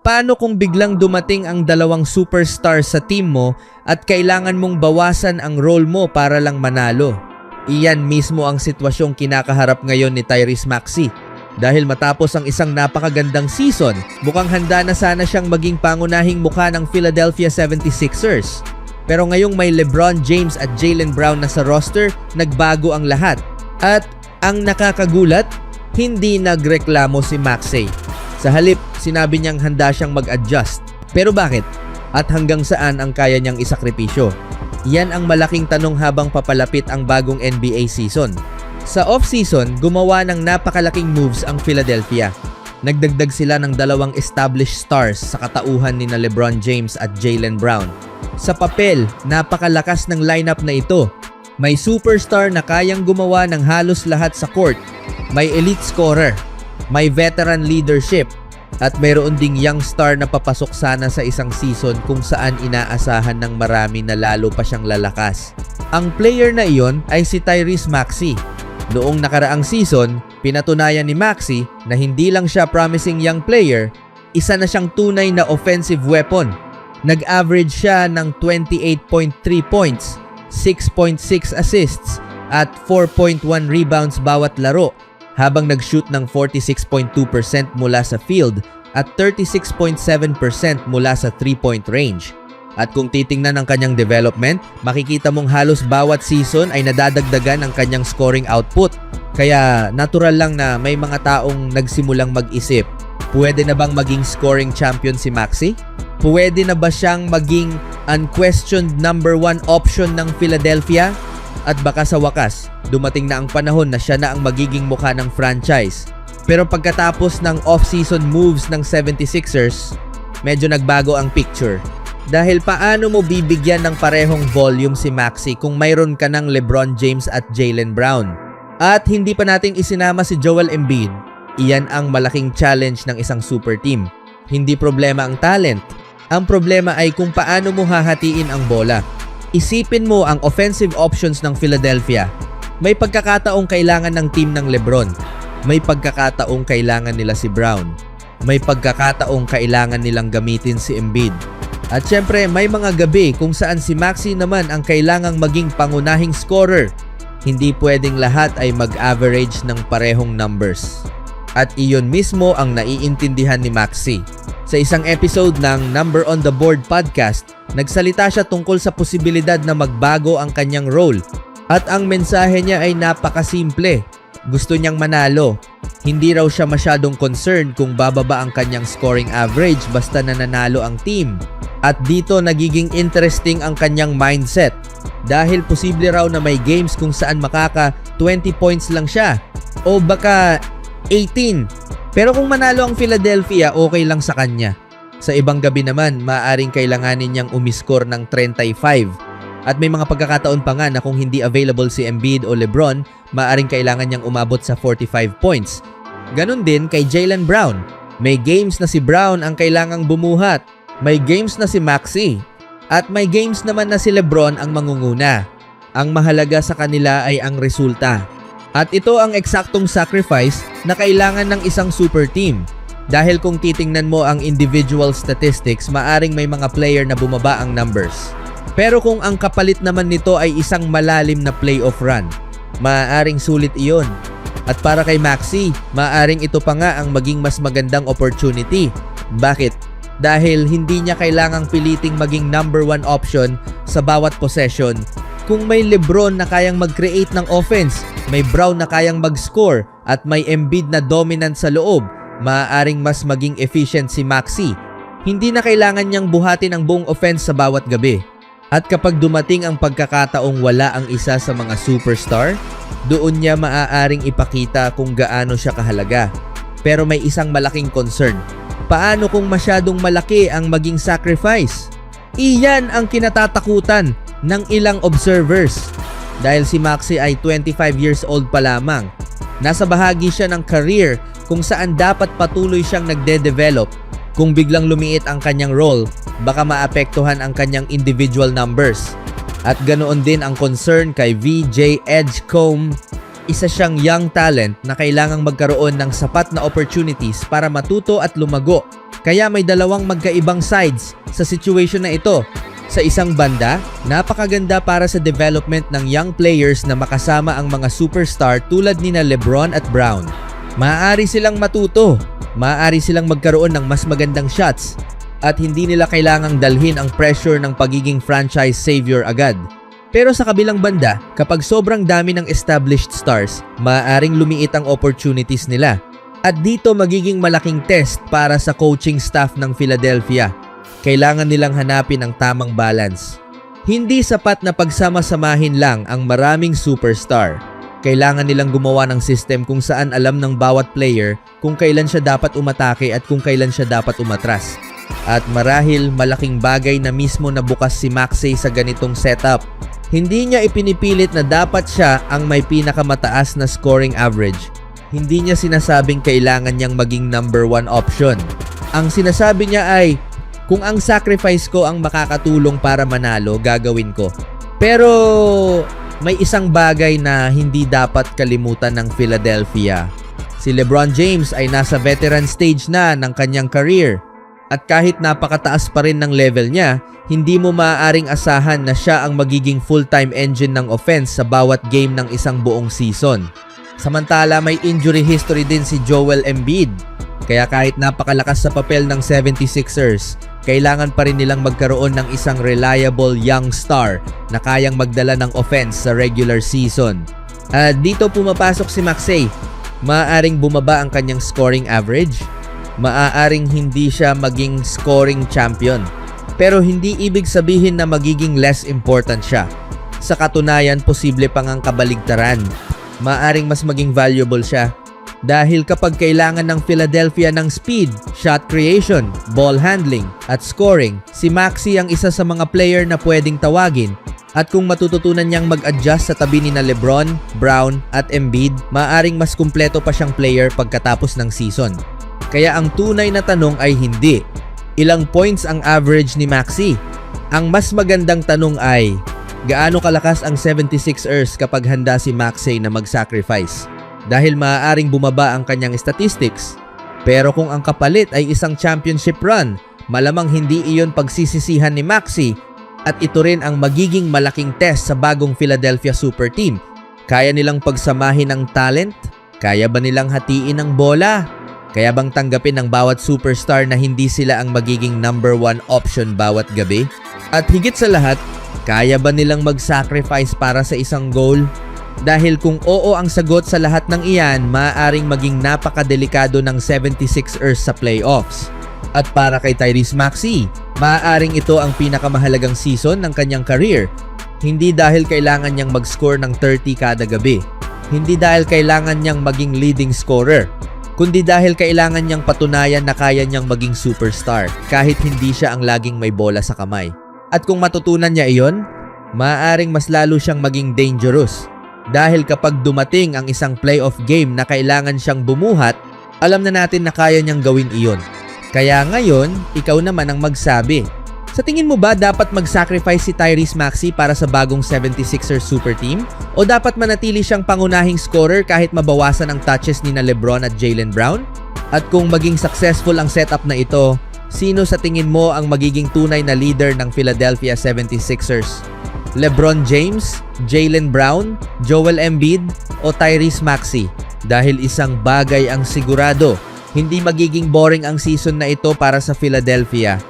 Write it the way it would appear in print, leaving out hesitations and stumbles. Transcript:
Paano kung biglang dumating ang dalawang superstar sa team mo at kailangan mong bawasan ang role mo para lang manalo? Iyan mismo ang sitwasyong kinakaharap ngayon ni Tyrese Maxey. Dahil matapos ang isang napakagandang season, mukhang handa na sana siyang maging pangunahing mukha ng Philadelphia 76ers. Pero ngayong may LeBron James at Jaylen Brown na sa roster, nagbago ang lahat. At ang nakakagulat, hindi nagreklamo si Maxey. Sa halip, sinabi niyang handa siyang mag-adjust. Pero bakit? At hanggang saan ang kaya niyang isakripisyo? Yan ang malaking tanong habang papalapit ang bagong NBA season. Sa off-season, gumawa ng napakalaking moves ang Philadelphia. Nagdagdag sila ng dalawang established stars sa katauhan ni na LeBron James at Jaylen Brown. Sa papel, napakalakas ng lineup na ito. May superstar na kayang gumawa ng halos lahat sa court. May elite scorer. May veteran leadership. At mayroon ding young star na papasok sana sa isang season kung saan inaasahan ng marami na lalo pa siyang lalakas. Ang player na iyon ay si Tyrese Maxey. Noong nakaraang season, pinatunayan ni Maxey na hindi lang siya promising young player, isa na siyang tunay na offensive weapon. Nag-average siya ng 28.3 points, 6.6 assists at 4.1 rebounds bawat laro, habang nag-shoot ng 46.2% mula sa field at 36.7% mula sa 3-point range. At kung titingnan ang kanyang development, makikita mong halos bawat season ay nadadagdagan ang kanyang scoring output. Kaya natural lang na may mga taong nagsimulang mag-isip, pwede na bang maging scoring champion si Maxey? Pwede na ba siyang maging unquestioned number 1 option ng Philadelphia? At baka sa wakas, dumating na ang panahon na siya na ang magiging mukha ng franchise. Pero pagkatapos ng off-season moves ng 76ers, medyo nagbago ang picture. Dahil paano mo bibigyan ng parehong volume si Maxey kung mayroon ka ng LeBron James at Jaylen Brown? At hindi pa natin isinama si Joel Embiid. Iyan ang malaking challenge ng isang super team. Hindi problema ang talent. Ang problema ay kung paano mo hahatiin ang bola. Isipin mo ang offensive options ng Philadelphia. May pagkakataong kailangan ng team ng LeBron. May pagkakataong kailangan nila si Brown. May pagkakataong kailangan nilang gamitin si Embiid. At syempre, may mga gabi kung saan si Maxey naman ang kailangang maging pangunahing scorer. Hindi pwedeng lahat ay mag-average ng parehong numbers. At iyon mismo ang naiintindihan ni Maxey. Sa isang episode ng Number on the Board podcast, nagsalita siya tungkol sa posibilidad na magbago ang kanyang role. At ang mensahe niya ay napakasimple. Gusto niyang manalo. Hindi raw siya masyadong concerned kung bababa ang kanyang scoring average basta nananalo ang team. At dito nagiging interesting ang kanyang mindset. Dahil posible raw na may games kung saan makaka 20 points lang siya. O baka 18. Pero kung manalo ang Philadelphia, okay lang sa kanya. Sa ibang gabi naman, maaaring kailanganin niyang umiscore ng 35. At may mga pagkakataon pa nga na kung hindi available si Embiid o LeBron, maaaring kailangan niyang umabot sa 45 points. Ganon din kay Jaylen Brown. May games na si Brown ang kailangang bumuhat. May games na si Maxey. At may games naman na si LeBron ang mangunguna. Ang mahalaga sa kanila ay ang resulta. At ito ang eksaktong sacrifice na kailangan ng isang super team. Dahil kung titingnan mo ang individual statistics, maaring may mga player na bumaba ang numbers. Pero kung ang kapalit naman nito ay isang malalim na playoff run, maaaring sulit iyon. At para kay Maxey, maaaring ito pa nga ang maging mas magandang opportunity. Bakit? Dahil hindi niya kailangang piliting maging number 1 option sa bawat possession. Kung may LeBron na kayang mag-create ng offense, may Brown na kayang mag-score, at may Embiid na dominant sa loob, maaaring mas maging efficient si Maxey. Hindi na kailangan niyang buhatin ang buong offense sa bawat gabi. At kapag dumating ang pagkakataong wala ang isa sa mga superstar, doon niya maaaring ipakita kung gaano siya kahalaga. Pero may isang malaking concern. Paano kung masyadong malaki ang maging sacrifice? Iyan ang kinatatakutan ng ilang observers. Dahil si Maxey ay 25 years old pa lamang. Nasa bahagi siya ng career kung saan dapat patuloy siyang nagde-develop. Kung biglang lumiit ang kanyang role, baka maapektuhan ang kanyang individual numbers. At ganoon din ang concern kay VJ Edgecombe. Isa siyang young talent na kailangang magkaroon ng sapat na opportunities para matuto at lumago. Kaya may dalawang magkaibang sides sa situation na ito. Sa isang banda, napakaganda para sa development ng young players na makasama ang mga superstar tulad nina LeBron at Brown. Maaari silang matuto, maaari silang magkaroon ng mas magandang shots, at hindi nila kailangang dalhin ang pressure ng pagiging franchise savior agad. Pero sa kabilang banda, kapag sobrang dami ng established stars, maaaring lumiit ang opportunities nila. At dito magiging malaking test para sa coaching staff ng Philadelphia. Kailangan nilang hanapin ang tamang balance. Hindi sapat na pagsama-samahin lang ang maraming superstar. Kailangan nilang gumawa ng system kung saan alam ng bawat player kung kailan siya dapat umatake at kung kailan siya dapat umatras. At marahil malaking bagay na mismo nabukas si Maxey sa ganitong setup. Hindi niya ipinipilit na dapat siya ang may pinakamataas na scoring average. Hindi niya sinasabing kailangan niyang maging number 1 option. Ang sinasabi niya ay, kung ang sacrifice ko ang makakatulong para manalo, gagawin ko. Pero may isang bagay na hindi dapat kalimutan ng Philadelphia. Si LeBron James ay nasa veteran stage na ng kanyang career. At kahit napakataas pa rin ng level niya, hindi mo maaaring asahan na siya ang magiging full-time engine ng offense sa bawat game ng isang buong season. Samantala may injury history din si Joel Embiid. Kaya kahit napakalakas sa papel ng 76ers, kailangan pa rin nilang magkaroon ng isang reliable young star na kayang magdala ng offense sa regular season. At dito pumapasok si Maxey. Maaaring bumaba ang kanyang scoring average. Maaaring hindi siya maging scoring champion. Pero hindi ibig sabihin na magiging less important siya. Sa katunayan, posible pang ang kabaligtaran. Maaring mas maging valuable siya. Dahil kapag kailangan ng Philadelphia ng speed, shot creation, ball handling, at scoring, si Maxey ang isa sa mga player na pwedeng tawagin. At kung matututunan niyang mag-adjust sa tabi ni na LeBron, Brown, at Embiid, maaring mas kumpleto pa siyang player pagkatapos ng season. Kaya ang tunay na tanong ay hindi, ilang points ang average ni Maxey? Ang mas magandang tanong ay, gaano kalakas ang 76ers kapag handa si Maxey na mag-sacrifice? Dahil maaaring bumaba ang kanyang statistics. Pero kung ang kapalit ay isang championship run, malamang hindi iyon pagsisisihan ni Maxey at ito rin ang magiging malaking test sa bagong Philadelphia Super Team. Kaya nilang pagsamahin ang talent? Kaya ba nilang hatiin ang bola? Kaya bang tanggapin ng bawat superstar na hindi sila ang magiging number 1 option bawat gabi? At higit sa lahat, kaya ba nilang mag-sacrifice para sa isang goal? Dahil kung oo ang sagot sa lahat ng iyan, maaaring maging napakadelikado ng 76ers sa playoffs. At para kay Tyrese Maxey, maaaring ito ang pinakamahalagang season ng kanyang career. Hindi dahil kailangan niyang mag-score ng 30 kada gabi. Hindi dahil kailangan niyang maging leading scorer. Kundi dahil kailangan niyang patunayan na kaya niyang maging superstar kahit hindi siya ang laging may bola sa kamay. At kung matutunan niya iyon, maaaring mas lalo siyang maging dangerous. Dahil kapag dumating ang isang playoff game na kailangan siyang bumuhat, alam na natin na kaya niyang gawin iyon. Kaya ngayon, ikaw naman ang magsabi. Sa tingin mo ba dapat mag-sacrifice si Tyrese Maxey para sa bagong 76ers super team? O dapat manatili siyang pangunahing scorer kahit mabawasan ang touches ni na LeBron at Jaylen Brown? At kung maging successful ang setup na ito, sino sa tingin mo ang magiging tunay na leader ng Philadelphia 76ers? LeBron James, Jaylen Brown, Joel Embiid o Tyrese Maxey? Dahil isang bagay ang sigurado, hindi magiging boring ang season na ito para sa Philadelphia.